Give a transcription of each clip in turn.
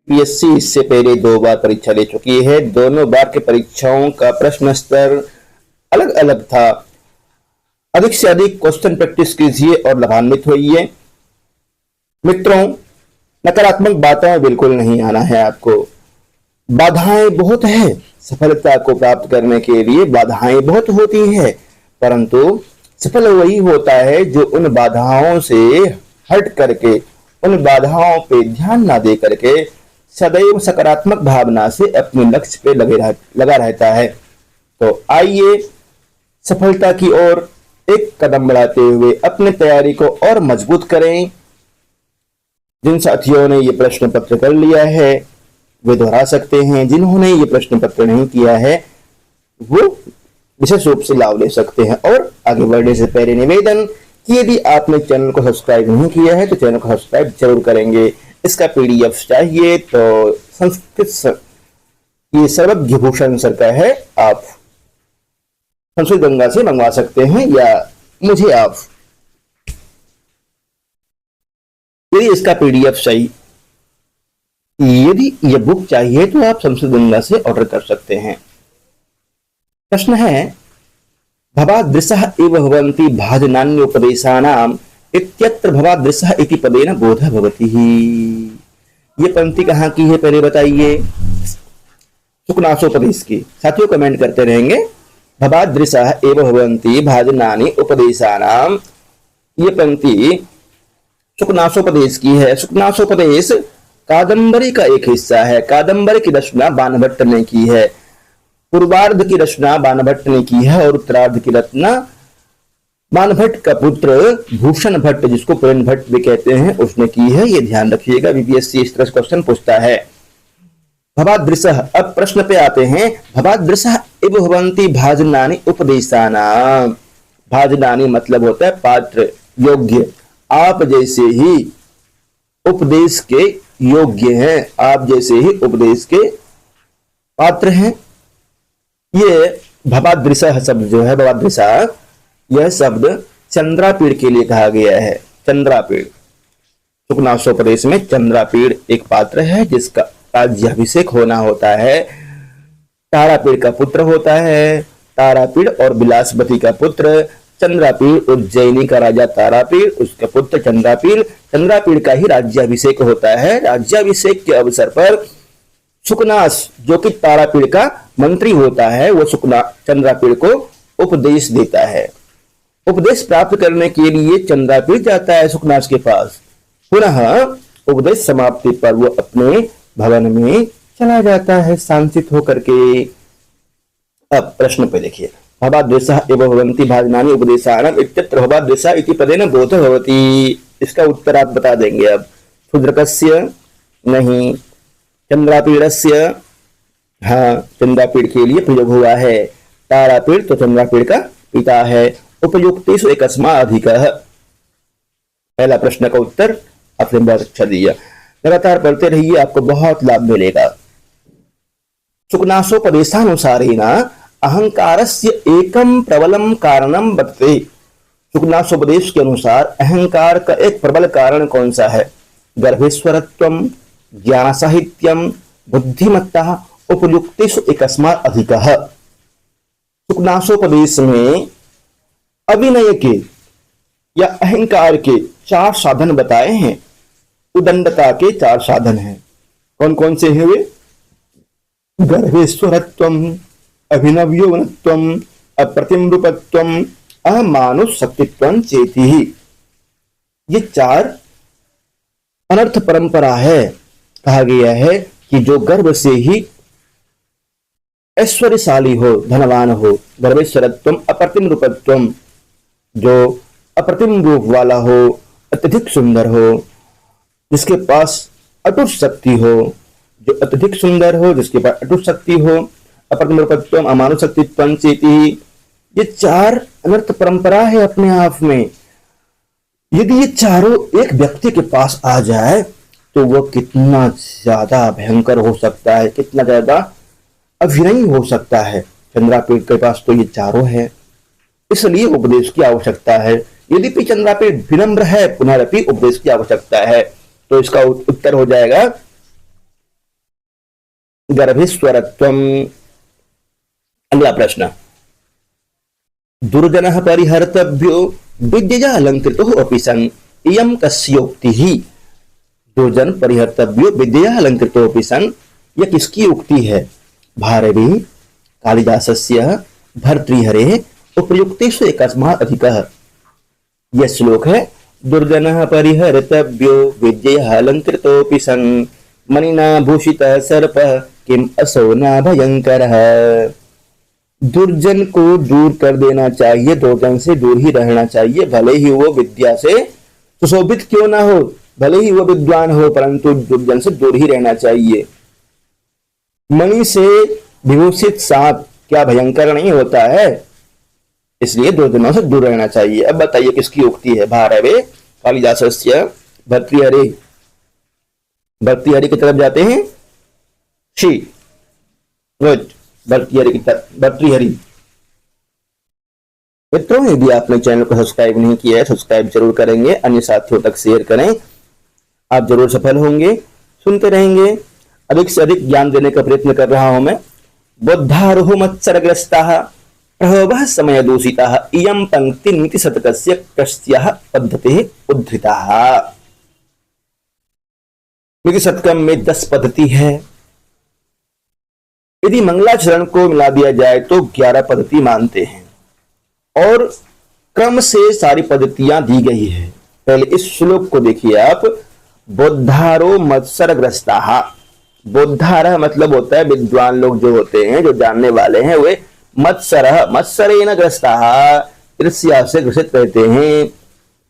PSC इससे पहले 2 बार परीक्षा ले चुकी है। दोनों बार के परीक्षाओं का प्रश्न स्तर अलग अलग था। अधिक से अधिक क्वेश्चन प्रैक्टिस कीजिए और लाभान्वित होइए। मित्रों, नकारात्मक बातों में बिल्कुल नहीं आना है आपको। बाधाएं बहुत है, सफलता को प्राप्त करने के लिए बाधाएं बहुत होती है, परंतु सफल वही होता है जो उन बाधाओं से हट करके, उन बाधाओं पे ध्यान ना दे करके सदैव सकारात्मक भावना से अपने लक्ष्य पे लगा रहता है। तो आइए सफलता की ओर एक कदम बढ़ाते हुए अपनी तैयारी को और मजबूत करें। जिन साथियों ने ये प्रश्न पत्र कर लिया है वे दोहरा सकते हैं, जिन्होंने ये प्रश्न पत्र नहीं किया है वो विशेष रूप से लाभ ले सकते हैं। और आगे बढ़ने से पहले निवेदन कि यदि आपने चैनल को सब्सक्राइब नहीं किया है तो चैनल को सब्सक्राइब जरूर करेंगे। इसका पीडीएफ चाहिए तो संस्कृत ये सर्वज्ञ भूषण सर का है, आप संस्कृत गंगा से मंगवा सकते हैं, या मुझे आप यदि इसका पीडीएफ चाहिए, यदि ये बुक चाहिए तो आप संस्कृत गंगा से ऑर्डर कर सकते हैं। प्रश्न है भवादृशः इव भवन्ति भाजनान्योपदेशानाम् इत्यत्र भवादृशः इति पदेन बोधः भवति। ये पंक्ति कहाँ की है पहले बताइए। सुकनासोपदेश की। साथियों कमेंट करते रहेंगे। भवादृशः इव भवन्ति भाजनानि उपदेशानाम्, ये पंक्ति सुकनासोपदेश की है। सुकनासोपदेश कादंबरी का एक हिस्सा है। कादंबरी की रचना बाणभट्ट ने की है। पूर्वार्ध की रचना बाणभट्ट ने की है और उत्तरार्ध की रचना बाणभट्ट का पुत्र भूषण भट्ट, जिसको प्रेम भट्ट भी कहते हैं, उसने की है। ये ध्यान रखिएगा, बीपीएससी इस तरह से क्वेश्चन पूछता है। भवादृशः, अब प्रश्न पे आते हैं। भवादृशः इव भवन्ति भाजनानि उपदेशानाम्। भाजनानि मतलब होता है पात्र, योग्य। आप जैसे ही उपदेश के योग्य हैं, आप जैसे ही उपदेश के पात्र हैं। ये भवादृशः शब्द जो है, भवादृशा, यह शब्द चंद्रापीड़ के लिए कहा गया है। चंद्रापीड़, सुकनासोपदेश में चंद्रापीड़ एक पात्र है जिसका राज्याभिषेक होना होता है। तारापीड़ का पुत्र होता है। तारापीड़ और बिलासवती का पुत्र चंद्रापीड़, उज्जैनी का राजा तारापीड़, उसका पुत्र चंद्रापीड़। चंद्रापीड़ का ही राज्याभिषेक होता है। राज्याभिषेक के अवसर पर सुकनास, जो कि तारापीड़ का मंत्री होता है, वो चंद्रापीड़ को उपदेश देता है। उपदेश प्राप्त करने के लिए चंद्रापीड़ जाता है सुकनास के पास। पुनः उपदेश समाप्ति पर वो अपने भवन में चला जाता है शांतित होकर के। अब प्रश्न पे देखिए। भवादृशः इव भवन्ति भाजनानि उपदेशानाम् इत्यत्र भवादृशः इति पदेन बोधः भवति। इसका उत्तर आप बता देंगे। अब क्षुद्रकस्य नहीं, चंद्रापीड़स्य, हाँ, चंद्रापीड़ के लिए प्रयोग हुआ है। तारापीड़ तो चंद्रापीड़ का पिता है। उपयुक्तेषु एकस्मात् अधिकः। पहला प्रश्न का उत्तर आपने बहुत अच्छा दिया। लगातार पढ़ते रहिए, आपको बहुत लाभ मिलेगा। सुकनासोपदेशानुसारेण अहंकारस्य एकम प्रबलम कारणम बतते। सुकनासोपदेश के अनुसार अहंकार का एक प्रबल कारण कौन सा है? गर्भेश्वरत्वम, ज्ञान साहित्यम, बुद्धिमत्ता, उपयुक्तेषु एकस्मात् अधिकः। सुकनासोपदेश में अभिनय के या अहंकार के 4 साधन बताए हैं। उदंडता के 4 साधन हैं। कौन कौन से हैं वे? गर्भेश्वरत्वम, अभिनवयौवनत्वम, अप्रतिमरूपत्वम, अमानुषशक्तित्वम चेति। ये 4 अनर्थ परंपरा है। कहा गया है कि जो गर्भ से ही ऐश्वर्यशाली हो, धनवान हो। गर्भेश्वरत्वम, अप्रतिम रूपत्वम, जो अप्रतिम रूप वाला हो, अत्यधिक सुंदर हो, जिसके पास अटूट शक्ति हो, जो अत्यधिक सुंदर हो, जिसके पास अटूट शक्ति हो। अप्रतिम रूपत्वम, अमानुषशक्तित्वम चेति। ये 4 अनर्थ परंपरा है अपने आप में। यदि ये चारों एक व्यक्ति के पास आ जाए तो वह कितना ज्यादा भयंकर हो सकता है, कितना ज्यादा अभिनयी हो सकता है। चंद्रापीड़ के पास तो ये चारों है, इसलिए उपदेश की आवश्यकता है। यदि चंद्रापीड़ विनम्र है, पुनरपि उपदेश की आवश्यकता है। तो इसका उत्तर हो जाएगा गर्भिस्वरत्वम्। अगला प्रश्न, दुर्जनः परिहर्तव्यो विद्यया अलंकृतो अपि सन्, इयं कस्योक्तिः। दुर्जन परिहर्तव्यो विद्यया अलंकृतो अपि सन्, यह किसकी उक्ति है? भारवी कालिदासस्य भर्तृहरेः उपयुक्तेषु एकस्मात् अधिकः। यह श्लोक है, दुर्जनः परिहर्तव्यो विद्यया अलंकृतोऽपि सन्, मणिना भूषितः सर्पः किम असो न भयंकरः। दुर्जन को दूर कर देना चाहिए, दुर्जन से दूर ही रहना चाहिए, भले ही वो विद्या से सुशोभित क्यों ना हो, भले ही वो विद्वान हो, परंतु दुर्जन से दूर ही रहना चाहिए। मणि से विभूषित सांप क्या भयंकर नहीं होता है? इसलिए दुर्जनों से दूर रहना चाहिए। अब बताइए किसकी उक्ति है? भारवे कालिदासस्य भर्तृहरे। भर्तृहरि की तरफ जाते हैं, श्री भर्तृहरि की तरफ, भर्तृहरि। मित्रों, यदि आपने चैनल को सब्सक्राइब नहीं किया है, सब्सक्राइब जरूर करेंगे, अन्य साथियों तक शेयर करें, आप जरूर सफल होंगे। सुनते रहेंगे, अधिक से अधिक ज्ञान देने का प्रयत्न कर रहा हूं मैं। बुद्धारुः मत्सरग्रस्ताः प्रभवः समय दूषिताः, इयं पंक्ति नीति शतकस्य कस्याः पद्धतेः उद्धृताः। नीति शतकम में 10 पद्धति है। यदि मंगलाचरण को मिला दिया जाए तो 11 पद्धति मानते हैं, और क्रम से सारी पद्धतियां दी गई है। पहले इस श्लोक को देखिए आप, बुद्धारो मत्सरग्रस्ताः। बुद्धारः मतलब होता है विद्वान लोग जो होते हैं, जो जानने वाले हैं, वे मत्सरः मत्सरेण ग्रस्ताः ईर्ष्या से ग्रसित रहते हैं।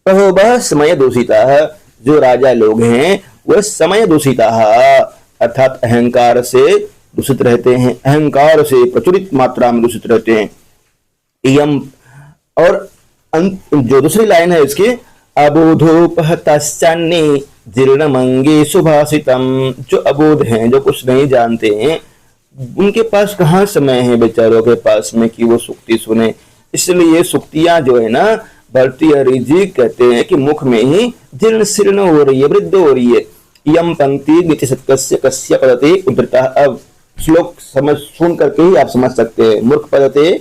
प्रभवः समय दूषिताः, जो राजा लोग हैं वह समय दूषिताः अर्थात अहंकार से दूषित रहते हैं, अहंकार से प्रचुरित मात्रा में दूषित रहते हैं। इयम, और जो दूसरी लाइन है इसकी, अबोधोपहताश्चान्ये जीर्णमंगे सुभाषितम। जो अबोध हैं, जो कुछ नहीं जानते हैं, उनके पास कहाँ समय है बेचारों के पास में कि वो सुक्ति सुने। इसलिए सुक्तियां जो है ना, भर्तृहरि जी कहते हैं कि मुख में ही जीर्ण शीर्ण हो रही है, वृद्ध हो रही है। यम पंक्ति नीति शतकस्य कस्य पदते उद्धृता। अब श्लोक समझ सुन करके ही आप समझ सकते हैं। मूर्ख पदते,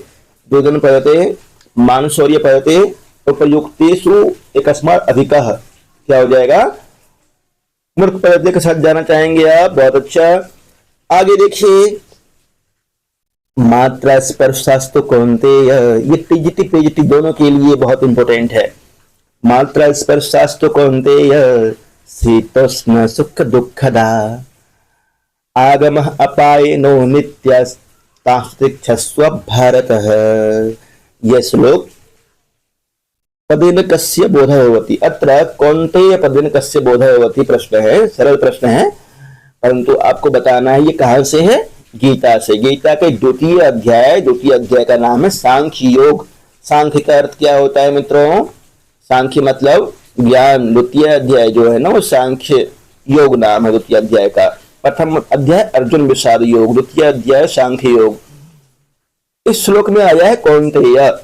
दुर्जन पदते, मानसौर्य पदते, उपयुक्तेषु एकस्मात् अधिकः। क्या हो जाएगा? मूर्ख पदते के साथ जाना चाहेंगे आप, बहुत अच्छा। आगे देखिए, मात्रा स्पर्शास्तु कौन्तेय, ये टिजिटी पेजिटी दोनों के लिए बहुत इंपॉर्टेंट है। मात्रा स्पर्शास्तु कौन्तेय शीतोष्ण सुख दुःखदा, आगमः अपायनो नित्यस्तास्तिक्षस्व भारतः। यह श्लोक पदेन कस्य बोधः भवति। अत्र कौन्तेय पदेन कस्य बोधः भवति प्रश्न है, सरल प्रश्न है, परंतु आपको बताना है ये कहां से है? गीता से। गीता के द्वितीय अध्याय का नाम है सांख्य योग। सांख्य का अर्थ क्या होता है मित्रों? सांख्य मतलब ज्ञान। द्वितीय अध्याय जो है ना, वो सांख्य योग नाम है द्वितीय अध्याय का। प्रथम अध्याय अर्जुन विषाद योग, द्वितीय अध्याय सांख्य योग। इस श्लोक में आया है कौन्तेय।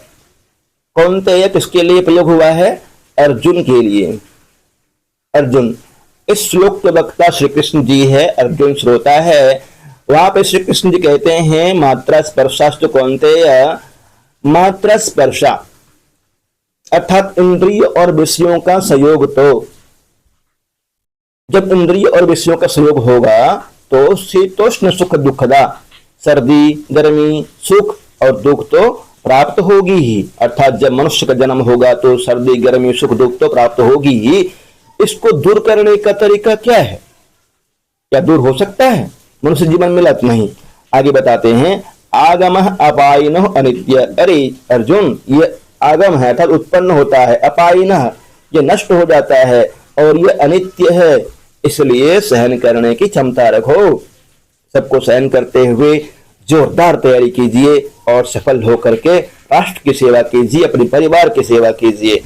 कौन्तेय किसके लिए प्रयोग हुआ है? अर्जुन के लिए। अर्जुन, इस श्लोक के वक्ता श्री कृष्ण जी है, अर्जुन श्रोता है। वहां पे श्री कृष्ण जी कहते हैं मात्रा स्पर्शास्तु कौन्तेय। मात्रा स्पर्शा अर्थात इंद्रिय और विषयों का संयोग। तो जब इंद्रिय और विषयों का संयोग होगा तो शीतोष्ण सुख दुखदा, सर्दी गर्मी सुख और दुख तो प्राप्त होगी ही। अर्थात जब मनुष्य का जन्म होगा तो सर्दी गर्मी सुख दुख तो प्राप्त होगी ही। इसको दूर करने का तरीका क्या है? क्या दूर हो सकता है? मनुष्य जीवन मिला तो नहीं। आगे बताते हैं, आगमः अपायिनः अनित्य। अरे अर्जुन, ये आगम है अर्थात उत्पन्न होता है, अपायिनः ये नष्ट हो जाता है, और ये अनित्य है, इसलिए सहन करने की क्षमता रखो। सबको सहन करते हुए जोरदार तैयारी कीजिए और सफल होकर के राष्ट्र की सेवा कीजिए, अपने परिवार की सेवा कीजिए।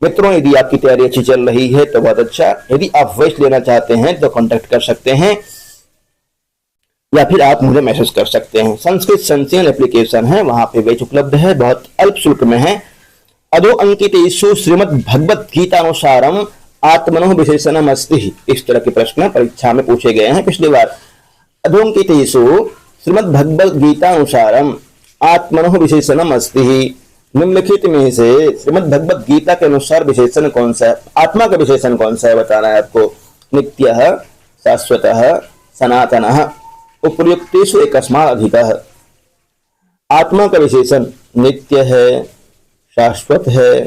मित्रों, यदि आपकी तैयारी अच्छी चल रही है तो बहुत अच्छा। यदि आप वॉइस लेना चाहते हैं तो कांटेक्ट कर सकते हैं, या फिर आप मुझे मैसेज कर सकते हैं। संस्कृत संचयन एप्लीकेशन है, वहां पे बैच उपलब्ध है, बहुत अल्प शुल्क में है। अधो अंकितेषु श्रीमद् भगवत गीतानुसारम आत्मनो विशेषणम अस्ति। इस तरह के प्रश्न परीक्षा में पूछे गए हैं पिछली बार। अधोंकितेषु श्रीमद्भगवद्गीतानुसारम आत्मनो विशेषणम अस्ति। निम्नलिखित में से श्रीमद्भगवद गीता के अनुसार विशेषण कौन सा है, आत्मा का विशेषण कौन सा है बताना है आपको। नित्यः, शाश्वतः, सनातनः, उपर्युक्तेषु एकस्मात् अधिकः। आत्मा का विशेषण नित्य है, शाश्वत है,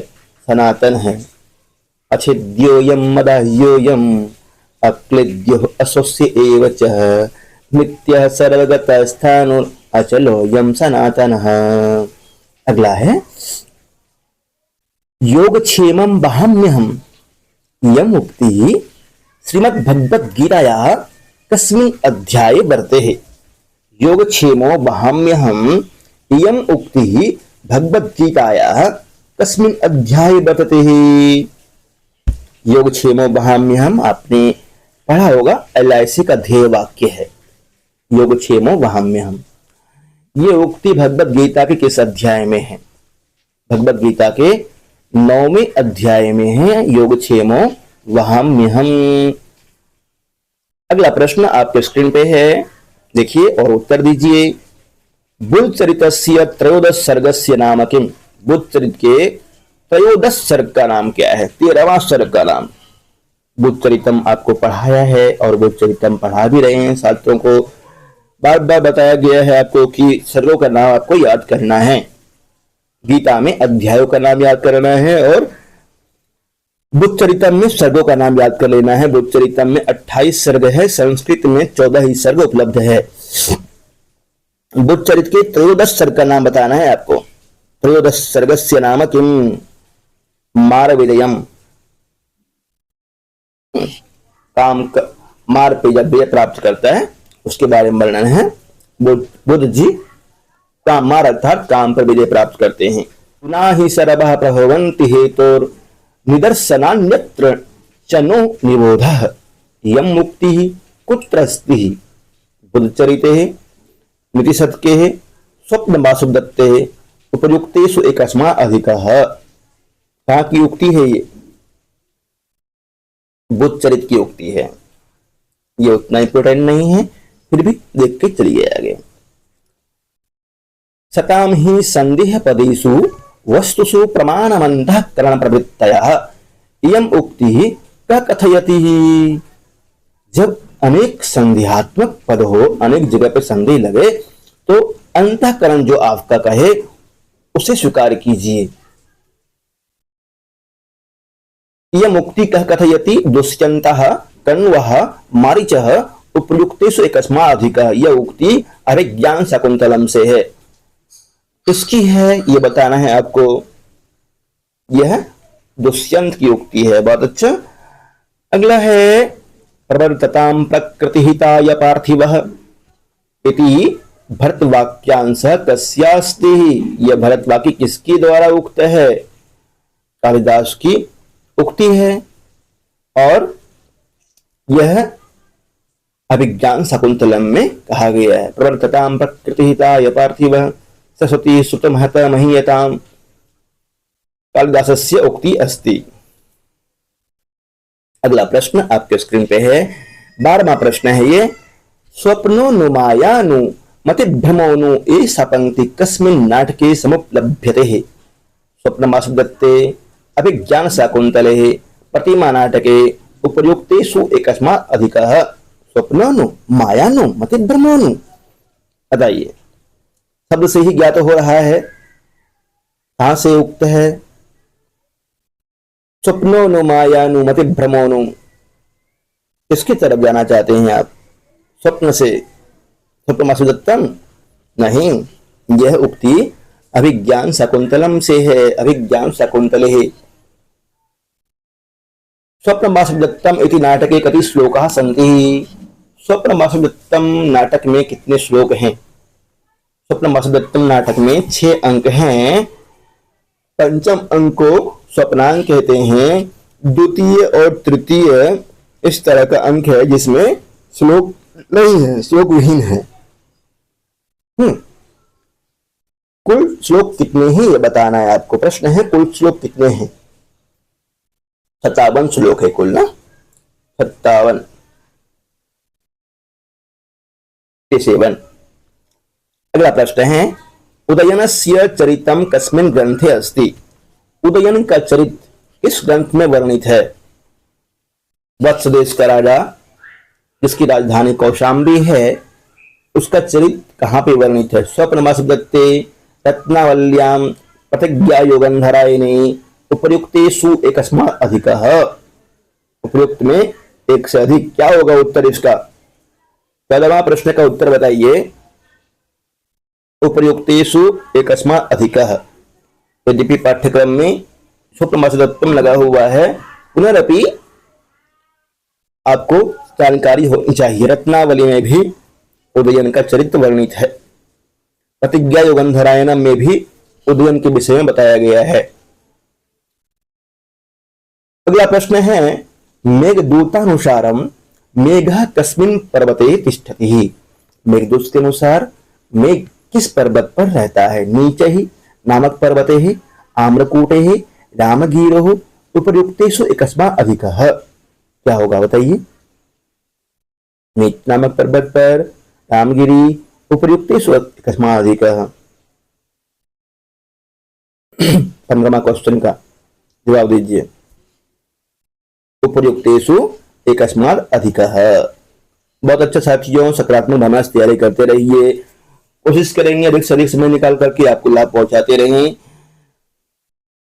सनातन है। अछेद्योयम मदाह्योयम अक्लिद्यो अस्वस्य एव च नित्यः सर्वगतः स्थाणु अचलोयम सनातनः। अगला है योगक्षेमं वहाम्यहम् इयम् उक्तिः श्रीमद्भगवद्गीतायाः कस्मिन् अध्याये वर्तेते। योगक्षेमो वहाम्यहम् इयम् उक्तिः भगवद्गीतायाः कस्मिन् अध्याये वर्तते। योगक्षेमो वहाम्यहम् आपने पढ़ा होगा, LIC का ध्येय वाक्य है योगक्षेमो वहाम्यहम्। ये उक्ति भगवद गीता के किस अध्याय में है? भगवद गीता के 9वें अध्याय में है योगक्षेमो वहाम्यहम्। अगला प्रश्न आपके स्क्रीन पे है, देखिए और उत्तर दीजिए। बुद्धचरितस्य त्रयोदश सर्गस्य नाम किम? बुद्धचरित के त्रयोदश सर्ग का नाम क्या है? 13वां सर्ग का नाम। बुद्धचरितम आपको पढ़ाया है और बुद्धचरितम पढ़ा भी रहे हैं छात्रों को। बार बार बताया गया है आपको कि सर्गों का नाम आपको याद करना है। गीता में अध्यायों का नाम याद करना है और बुद्धचरितम में सर्गों का नाम याद कर लेना है। बुद्धचरितम में 28 सर्ग है, संस्कृत में 14 ही सर्ग उपलब्ध है। बुद्धचरित के त्रयोदश सर्ग का नाम बताना है आपको। त्रयोदश सर्गस्य नाम किम? मारविदयम। मार पे जब विजय प्राप्त करता है उसके बारे में वर्णन है। बुद्ध जी काम, मार अर्थात काम पर विजय प्राप्त करते हैं। ना ही सरभः प्रभवन्ति हेतोर निदर्शनान्यत्र चनो निबोधः यम मुक्तिः कुत्र अस्ति। बुद्धचरिते नीतिशतके स्वप्न वासुदत्ते उपयुक्तेषु एकस्मात् अधिकः। कहाँ की उक्ति है ये? बुद्धचरित की उक्ति है। ये उतना इंपोर्टेंट नहीं है, फिर भी देख के चलिए आगे। सताम ही संदेह पदेषु वस्तुषु प्रमाणमन्तःकरण प्रवृत्तयः इयम् उक्तिः कः कथयति। जब अनेक संदेहात्मक पद हो, अनेक जगह पर संदेह लगे, तो अंतःकरण जो आपका कहे उसे स्वीकार कीजिए। यह मुक्ति कह कथयति दुष्यन्तः कण्वः मारीचः उपयुक्तेषु एकस्मात् अधिकः। यह उक्ति अभिज्ञान शाकुंतलम से है। किसकी है ये बताना है आपको। यह दुष्यंत की उक्ति है। बहुत अच्छा। अगला है प्रवर्ततां प्रकृतिहिताय पार्थिवः इति भरतवाक्यांशः कस्यास्ति। यह भरतवाक्य किसके द्वारा उक्त है? कालिदास की उक्ति है और यह अभिज्ञान शाकुंतलम में कहा गया है। प्रवर्ततां प्रकृतिहिताय पार्थिवः सरस्वती सुतमहता महीयताम् कालिदासस्य उक्ति अस्ति। अगला प्रश्न आपके स्क्रीन पे है, 12वां प्रश्न है ये। स्वप्नो नु मायानु मतिभ्रमोनु एषा पंक्ति कस्मिन् नाटके समुपलभ्यते। स्वप्नवासुदत्ते अभिज्ञान शाकुंतले प्रतिमा नाटके उपयुक्तेषु एकस्मात् अधिकः। स्वप्नो मायानु मतिभ्रमोनु। बताइए, शब्द से ही ज्ञात हो रहा है कहां से उक्त है। स्वप्नो मायानु मतिभ्रमोनु, किसकी तरफ जाना चाहते हैं आप? स्वप्न से? स्वप्नवासुदत्तम नहीं, यह उक्ति अभिज्ञान शाकुंतलम से है। अभिज्ञान शाकुंतले है। स्वप्नवासुदत्तम इति नाटके कति श्लोकाः सन्ति। स्वप्नवासुदत्तम नाटक में कितने श्लोक हैं? स्वप्नवासुदत्तम नाटक में 6 अंक हैं। पंचम अंक को स्वप्नांक कहते हैं। द्वितीय और तृतीय इस तरह का अंक है जिसमें श्लोक नहीं है, श्लोक विहीन है। कुल श्लोक कितने हैं ये बताना है आपको। प्रश्न है कुल श्लोक कितने हैं? 57 श्लोक है कुल ना, 57। के सेवन। अगला प्रश्न है उदयनस्य चरितम कस्मिन् ग्रंथे अस्ति। उदयन का चरित किस ग्रंथ में वर्णित है? वत्स देश का राजा जिसकी राजधानी कौशाम्बी है उसका चरित कहाँ पे वर्णित है? स्वप्नमास दत्ते रत्नावल्याम प्रतिज्ञा योगंधरायिणी उपर्युक्तेषु एकस्मात् अधिकः। उपर्युक्त में एक से अधिक क्या होगा उत्तर इसका? 14वां प्रश्न का उत्तर बताइए। उपर्युक्तेषु एकस्मात् अधिकः। यद्यपि पाठ्यक्रम में स्वप्नमास दत्तम लगा हुआ है, पुनरअपि आपको जानकारी होनी चाहिए। रत्नावली में भी उदयन का चरित्र वर्णित है। प्रतिज्ञा योगंधरायणम में भी उदयन के विषय में बताया गया है। अगला प्रश्न है मेघदूतानुसारम मेघः कस्मिन् पर्वते तिष्ठति। मेघदूत के अनुसार मेघ किस पर्वत पर रहता है? नीचे ही नामक पर्वते ही आम्रकूटे ही रामगीरो उपर्युक्तेषु एकस्मात् अधिकः। क्या होगा बताइए? नीच नामक पर्वत पर, रामगिरी, उपर्युक्तेषु एकस्मात् अधिकः। 15वां क्वेश्चन का जवाब दीजिए। उपर्युक्तेषु एकस्मात् अधिकः। बहुत अच्छा साथियों, सकारात्मक भावना से तैयारी करते रहिए। कोशिश करेंगे अधिक से अधिक समय निकाल करके आपको लाभ पहुंचाते रहें।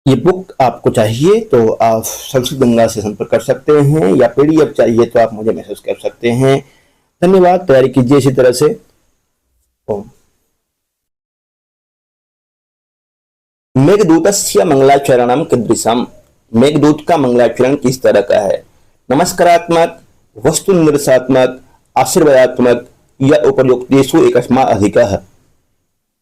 ये बुक आपको चाहिए तो आप संस्कृत गंगा से संपर्क कर सकते हैं, या पीडीएफ चाहिए तो आप मुझे मैसेज कर सकते हैं। धन्यवाद। तैयारी कीजिए इसी तरह से। ओम। मेघदूतस्य मंगलाचरणम कीदृशम। मेघदूत का मंगलाचरण किस तरह का है? नमस्कारात्मक, वस्तु निर्देशात्मक, आशीर्वादात्मक या उपर्युक्तेषु एकस्मात् अधिकः।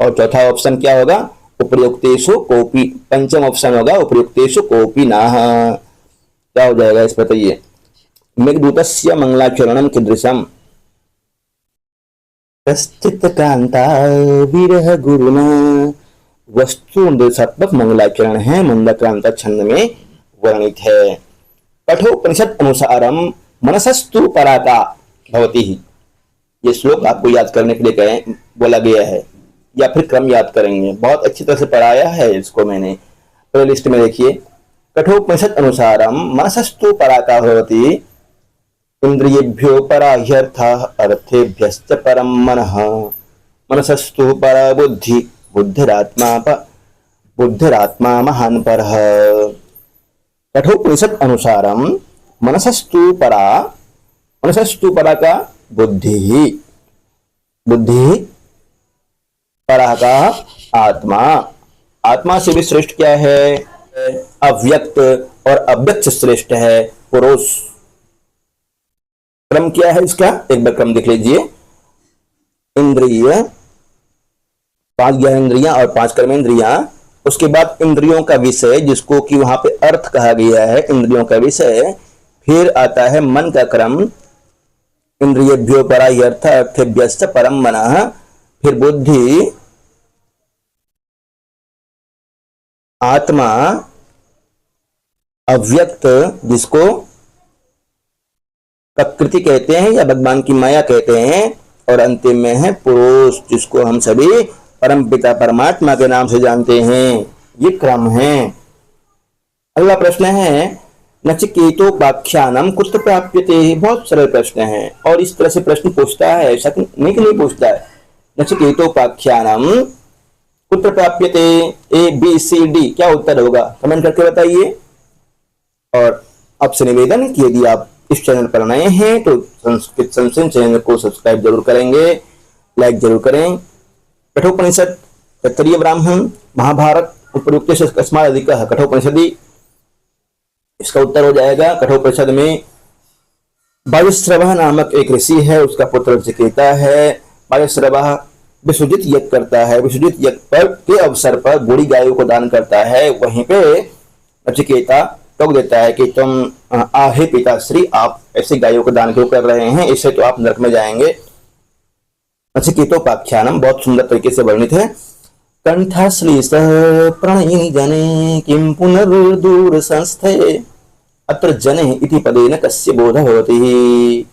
और चौथा ऑप्शन क्या होगा? उपर्युक्तेषु कोपि। पंचम ऑप्शन होगा उपर्युक्तेषु कोपि नाह। क्या हो जाएगा इस बताइए? मेघदूतस्य मंगलाचरणम कीदृशम। कश्चित् कांता विरह गुरुना। वस्तु निर्देशात्मक मंगलाचरण है, मंदक्रांता छंद में वर्णित है। कठोपनिषद अनुसारम मनसस्तु पराका भवति। ये श्लोक आपको याद करने के लिए बोला गया है, या फिर क्रम याद करेंगे। बहुत अच्छी तरह से पढ़ाया है इसको मैंने, प्ले लिस्ट में देखिए। कठोपनिषद अनुसारम मनसस्तु पराका भवति इंद्रियेभ्यो परा ह्यर्थः अर्थेभ्यश्च परम मनः। मनसस्तु परा बुद्धि बुद्धिरात्मा महान परः। कठोपनिषद अनुसारम मनसस्तु परा का बुद्धि परा का आत्मा। आत्मा से भी श्रेष्ठ क्या है? अव्यक्त, और अव्यक्त श्रेष्ठ है पुरुष। क्रम क्या है इसका? एक बार क्रम देख लीजिए। इंद्रिय, 5 ज्ञानेंद्रियां और 5 कर्मेंद्रियां, उसके बाद इंद्रियों का विषय जिसको कि वहां पे अर्थ कहा गया है, इंद्रियों का विषय। फिर आता है मन का क्रम, इंद्रियेभ्यो परा ह्यर्थः अर्थेभ्यश्च परम मनः। फिर बुद्धि, आत्मा, अव्यक्त जिसको प्रकृति कहते हैं या भगवान की माया कहते हैं, और अंतिम में है पुरुष जिसको हम सभी परम पिता परमात्मा के नाम से जानते हैं। ये क्रम है। अगला प्रश्न है नचिकेतोपाख्यानम कुत्र प्राप्यते। बहुत सरल प्रश्न है, और इस तरह से प्रश्न पूछता है, ऐसा नहीं कि नहीं पूछता है। नचिकेतोपाख्यानम कुत्र प्राप्यते, ए बी सी डी, क्या उत्तर होगा? कमेंट करके बताइए। और आपसे निवेदन कि यदि आप इस चैनल पर नए हैं तो संस्कृत संसन चैनल को सब्सक्राइब जरूर करेंगे, लाइक जरूर करें। कठोपनिषद, तैत्तरीय ब्राह्मण, महाभारत, उपर्युक्तेषु एकस्मात् अधिकः। कठोपनिषदि इसका उत्तर हो जाएगा। कठोपनिषद में वायुश्रवः नामक एक ऋषि है, उसका पुत्र नचिकेता है। वायुश्रवः विश्वजित यज्ञ करता है, विश्वजित यज्ञ पर के अवसर पर बूढ़ी गायों को दान करता है। वहीं पे नचिकेता टोक देता है कि तुम आहे पिताश्री, आप ऐसे गायों को दान क्यों कर रहे हैं, इससे तो आप नरक में जाएंगे। नचिकेतोपाख्यानम बहुत सुंदर तरीके से वर्णित है। कंठाश्लीषः प्रणयिनी जने किं पुनर्दूर संस्थे अत्र जने इति पदेन कस्य बोधः भवति।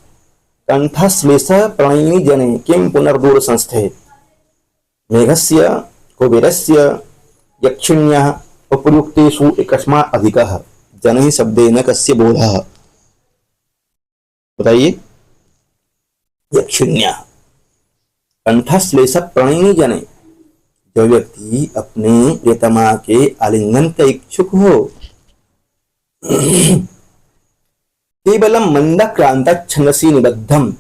कंठश्लेष प्रणयिनी जने किम पुनर्दूर संस्थे मेघस्य कुबेरस्य यक्षिण्यः उपयुक्तेषु एकस्मात् अधिकः जनैः शब्देन कस्य बोधः। बताइए। यक्षिण्यः कंठश्लेष प्रणयिनी जने, जो व्यक्ति अपने प्रियतमा के आलिंगन का इच्छुक हो। केवलम मंदाक्रांता छंदसी निबद्धम,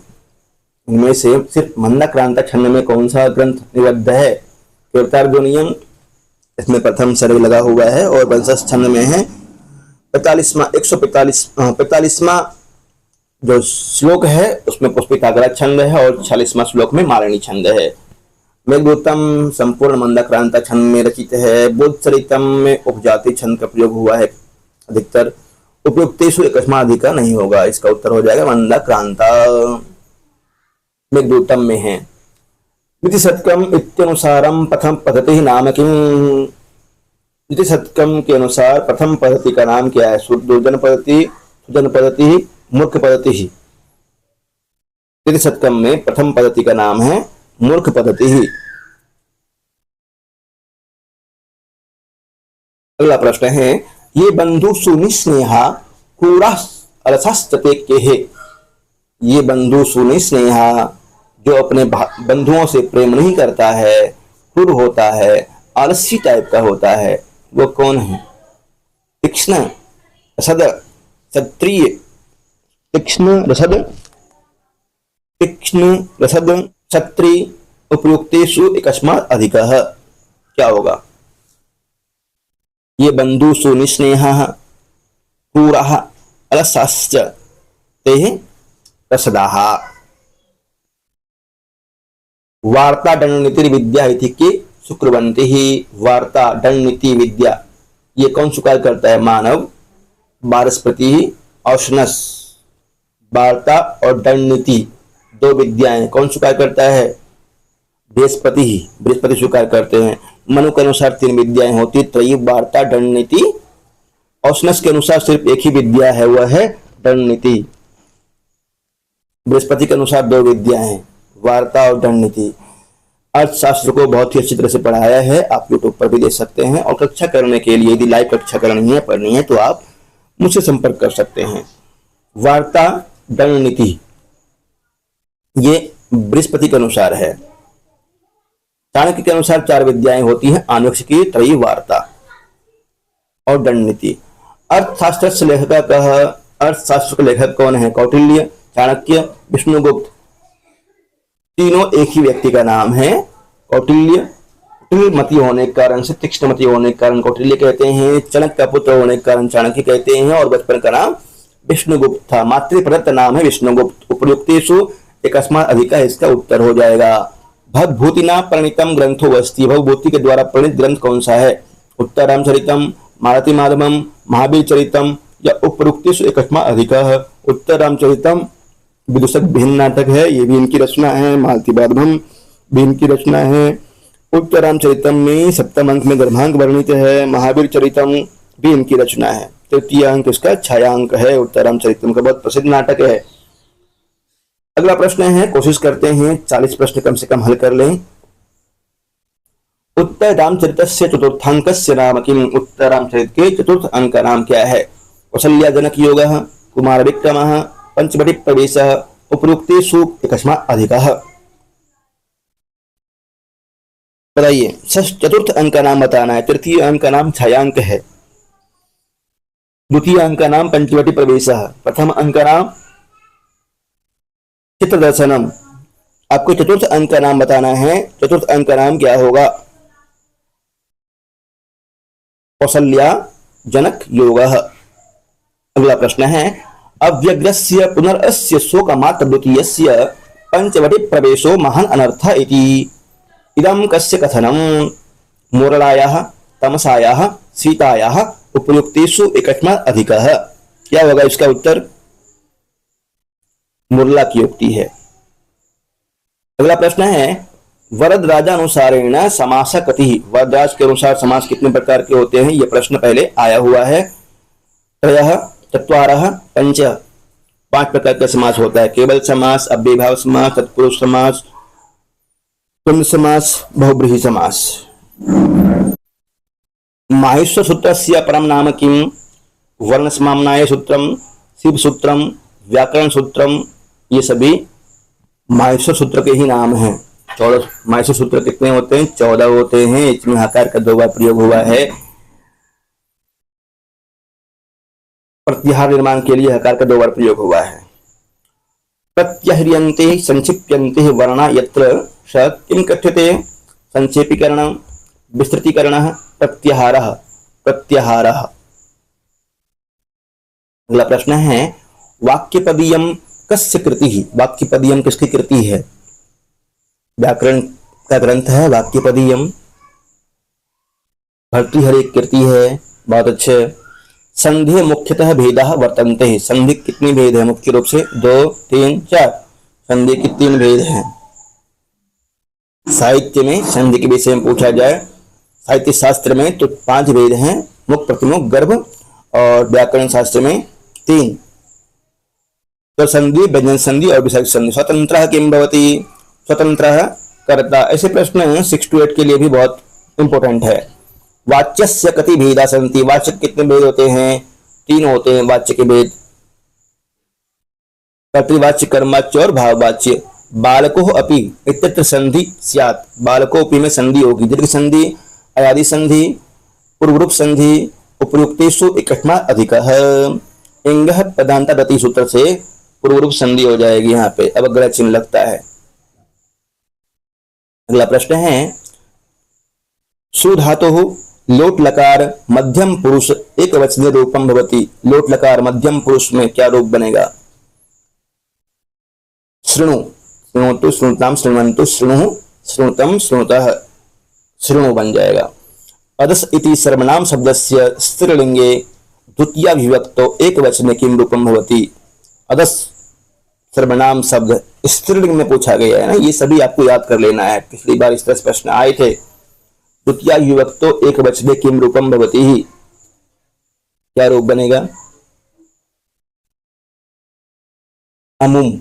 इनमें से सिर्फ मंदाक्रांता छंद में कौन सा ग्रंथ निबद्ध है? कीर्तार्जुनीयम, इसमें प्रथम सर्ग लगा हुआ है और वंशज छंद में है। 45वां जो श्लोक है उसमें पुष्पिताग्रा छंद है और 46वां श्लोक में मालिनी छंद है। मेघदूतम संपूर्ण मंदाक्रांता छंद में रचित है। बुद्धचरितम में उपजाति छंद का प्रयोग हुआ है अधिकतर। उपयुक्तेषु एकस्मात् अधिका नहीं होगा, इसका उत्तर हो जाएगा मंदाक्रांता। मेघदूतम में है। इति शतकम इत्यनुसारम प्रथम पद्धति नाम किम, इति शतकम के अनुसार प्रथम पद्धति का नाम क्या है? दुर्जन पद्धति, सुजन पद्धति, मूर्ख पद्धति ही। इति शतकम में प्रथम पद्धति का नाम है मूर्ख पद्धति ही। अगला प्रश्न है, ये बंधु सुनिस्नेहा क्रूरा अलसस्ते के है। ये बंधु सुनिस्नेहा, जो अपने बंधुओं से प्रेम नहीं करता है, क्रूर होता है, आलसी टाइप का होता है, वो कौन है? तीक्ष्ण रसद क्षत्रिय, तीक्ष्ण रसद क्षत्रिय उपयुक्तेषु एकस्मात् अधिकः, क्या होगा? ये बंधु सुनिस्नेहः क्रूरः अलसाश्च तेः रसदाः। वार्ता दंडनीति विद्या इति के शुक्रवंती ही। वार्ता दंडनीति विद्या ये कौन स्वीकार करता है? मानव, वारस्पति, औष्णस। वार्ता और दंडनीति दो विद्याएं कौन स्वीकार करता है? बृहस्पति ही, बृहस्पति स्वीकार करते हैं। मनु के अनुसार 3 विद्याएं होती, त्रयी, वार्ता, दंडनीति। औष्णस के अनुसार सिर्फ एक ही विद्या है, वह है दंडनीति। बृहस्पति के अनुसार 2 विद्याएं हैं, वार्ता और दंडनीति। अर्थशास्त्र को बहुत ही अच्छी तरह से पढ़ाया है, आप यूट्यूब पर भी देख सकते हैं। और कक्षा करने के लिए यदि लाइव कक्षा करनी है, पढ़नी है, तो आप मुझसे संपर्क कर सकते हैं। वार्ता दंडनीति ये बृहस्पति के अनुसार है। चाणक्य के अनुसार 4 विद्याएं होती हैं, आनुवंशिकी, त्रयी, वार्ता और दंडनीति। अर्थशास्त्र से लेखक कह, अर्थशास्त्र के लेखक कौन है? कौटिल्य, चाणक्य, विष्णुगुप्त। तीनों एक ही व्यक्ति का नाम है, कौटिल्य। मती होने के कारण से, तीक्ष्णमती होने के कारण कौटिल्य कहते हैं। चाणक्य का पुत्र होने के कारण चाणक्य कहते हैं। और बचपन का नाम विष्णुगुप्त था। मातृप्रदत्त नाम है विष्णुगुप्त। उपयुक्तेषु एकस्मात् अधिकः, इसका उत्तर हो जाएगा। भवभूतिना प्रणीतम ग्रंथो अस्ति, भवभूति के द्वारा प्रणीत ग्रंथ कौन सा है? उत्तरामचरितम, मारुति माधवम, महावीर चरितम या उपयुक्तेषु एकस्मात् अधिकः। उत्तरामचरितम विदूषक भिन्न नाटक है, ये भी इनकी रचना है। मारुति माधवम भी इनकी रचना है। उत्तरामचरितम में सप्तम अंक में गर्भांक वर्णित है। महावीर चरितम भी इनकी रचना है। तृतीय अंक इसका छायांक है। उत्तरामचरितम का बहुत प्रसिद्ध नाटक है। अगला प्रश्न है, कोशिश करते हैं 40 प्रश्न कम से कम हल कर लें। उत्तर रामचरितस्य चतुर्थांकस्य नाम किम, उत्तर रामचरित के चतुर्थ अंक का नाम क्या है? कौसल्या जनक योगः, कुमार विक्रमः, पंचवटी प्रवेशः, उपयुक्तेषु एकस्मात् अधिकः। बताइए। चतुर्थ अंक का नाम बताना है। तृतीय अंक का नाम छायांक है। द्वितीय अंक का नाम पंचवटी प्रवेशः। प्रथम अंक का नाम चित्रदर्शनम। आपको चतुर्थ अंक का नाम बताना है। चतुर्थ अंक का नाम क्या होगा? कौसल्या जनक योगः। अगला प्रश्न है, अव्यग्रस्य पुनरस्य शोकमात्र द्वितीयस्य पंचवटी प्रवेशो महान अनर्थः इति इदं कस्य कथनम? मुरलायाः, तमसायाः, सीतायाः उपयुक्तेषु एकस्मात् अधिकः। क्या होगा इसका उत्तर? मुरला की युक्ति है। अगला प्रश्न है, वरदराज अनुसारेण समास कति। वरदराज के अनुसार समास कितने प्रकार के होते हैं? यह प्रश्न पहले आया हुआ है। त्रयः, चत्वारः, पंच। 5 प्रकार का समास होता है। केवल समास, अव्ययीभाव समास, तत्पुरुष समास, द्वंद्व समास, बहुब्रीहि समास। माहेश्वर सूत्रस्य परम नाम किम? वर्ण समाम्नाय सूत्रम, शिव सूत्रम, व्याकरण सूत्रम, ये सभी माहेश्वर सूत्र के ही नाम हैं। 14 माहेश्वर सूत्र कितने होते हैं? 14 होते हैं। इसमें हकार का 2 बार प्रयोग हुआ है। प्रत्याहार निर्माण के लिए हकार का 2 बार प्रयोग हुआ है। प्रत्यह्रियन्ते संक्षिप्यन्ते वर्णा यत्र स किं कथ्यते? संक्षेपीकरण, विस्तृतीकरण, प्रत्याहारः। प्रत्याहारः। अगला प्रश्न है वाक्यपदीयम कस्य कृति? वाक्यपदीयम किसकी कृति है? व्याकरण का ग्रंथ है वाक्यपदीयम। भर्तृहरि एक कृति है, बहुत अच्छे। संधि मुख्यतः भेदा वर्तन्ते हैं। संधि कितनी भेद है? मुख्य रूप से 2, 3, 4 संधि की 3 भेद हैं। साहित्य में संधि के विषय में पूछा जाए, साहित्य शास्त्र में तो 5 भेद हैं, मुख, प्रतिमुख, गर्भ, और व्याकरण शास्त्र में 3। तो संधि, व्यंजन संधि और विसर्ग संधि। स्वतंत्र किम भवति? स्वतंत्र कर्ता। ऐसे प्रश्न 6 to 8 के लिए भी बहुत इंपॉर्टेंट है। वाच्यस्य कति भेदा सन्ति? वाच्य कितने भेद होते हैं? 3 होते हैं वाच्य के भेद। कर्तृवाच्य, कर्मवाच्य और भाववाच्य। बालको अपि इत्यत्र संधि स्यात्। बालको अपि में संधि होगी। दीर्घ संधि, अयादि संधि, पूर्वरूप संधि, उपयुक्तेषु एकस्मात् अधिकः। इंगः पदान्त गति सूत्र से पूर्वरूप संधि हो जाएगी। यहाँ पे अवग्रह चिन्ह लगता है। अगला प्रश्न है सुधातुः लोट लकार मध्यम पुरुष एक वचनीय रूपम भवति। लोट लकार मध्यम पुरुष में क्या रूप बनेगा? शृणु, शृणोतु, शृणुताम, शृण्वन्तु, शृणुः, शृणुतम, शृणुतः, शृणु बन जाएगा। अदस इति सर्वनाम शब्दस्य स्त्रीलिंगे द्वितीया विभक्तो एक वचने किम रूपम भवति? अदस सर्वनाम शब्द स्त्रीलिंग में पूछा गया है ना, ये सभी आपको याद कर लेना है। पिछली बार इस तरह से प्रश्न आए थे। द्वितीया विभक्तो एक वचने किम रूपम भवति ही, क्या रूप बनेगा? अमुम,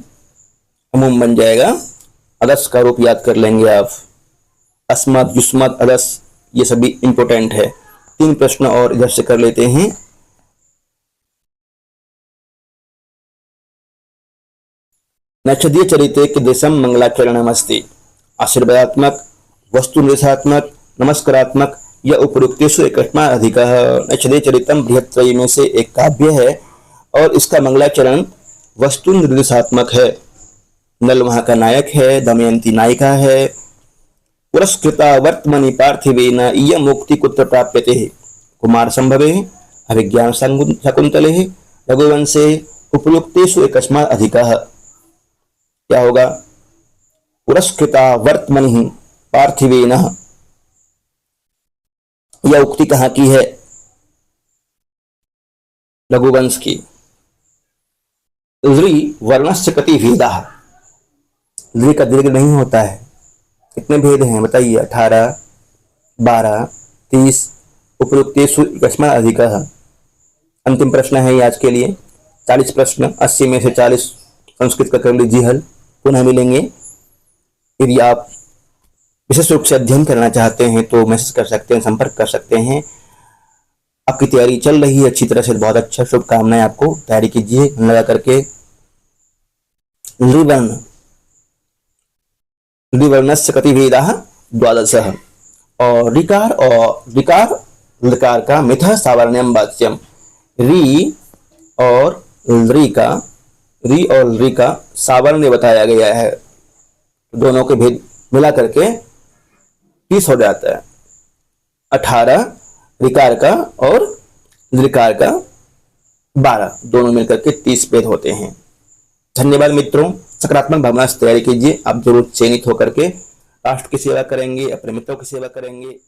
अमुम बन जाएगा। अदस का रूप याद कर लेंगे आप। अस्मत्, युष्मत्, अदस, ये सभी इंपोर्टेंट है। 3 प्रश्न और इधर से कर लेते हैं। नक्षत्रीय चरिते कीदृशं मंगलाचरणमस्ति? आशीर्वादात्मक, वस्तु निर्देशात्मक, नमस्कारात्मक या उपयुक्तेषु एकस्मात् अधिकः। नक्षत्रीय चरितम बृहत्त्रयी में से एक काव्य है और इसका मंगलाचरण वस्तु निर्देशात्मक है। नल वहां का नायक है, दमयंती नायिका है। पुरस्कृता वर्तमनि पार्थिवेन इयं मुक्ति कुत्र प्राप्यते? कुमार संभवे, अभिज्ञान शकुंतले, रघुवंशे, उपयुक्तेषु एकस्मात् अधिकः। क्या होगा? पुरस्कृता वर्तमनि पार्थिवेन। यह उक्ति कहां की है? रघुवंश की। ऋ वर्णस्य कति भेदाः? ऋ का दीर्घ नहीं होता है। कितने भेद हैं बताइए? 18, 12, 30। उपयुक्तेषु एकस्मात् अधिकः। अंतिम प्रश्न है आज के लिए। 40 प्रश्न, 80 में से 40 संस्कृत का कर लीजिए हल। पुनः मिलेंगे। यदि आप विशेष रूप से अध्ययन करना चाहते हैं तो मैसेज कर सकते हैं, संपर्क कर सकते हैं। आपकी तैयारी चल रही है अच्छी तरह से, बहुत अच्छा, शुभकामनाएं आपको। तैयारी कीजिए लगा करके। ऋवर्णस्य कति भेदाः? 12। और ऋकार लकार का मिथः सावर्ण्यम वाच्यम। री और री का सावर्ण्य बताया गया है। दोनों के भेद मिला करके 30 हो जाता है। 18 ऋकार का और ऋकार का 12, दोनों मिलकर के 30 भेद होते हैं। धन्यवाद मित्रों। सकारात्मक भावना से तैयारी कीजिए। आप जरूर चयनित होकर के राष्ट्र की सेवा करेंगे, अपने मित्रों की सेवा करेंगे।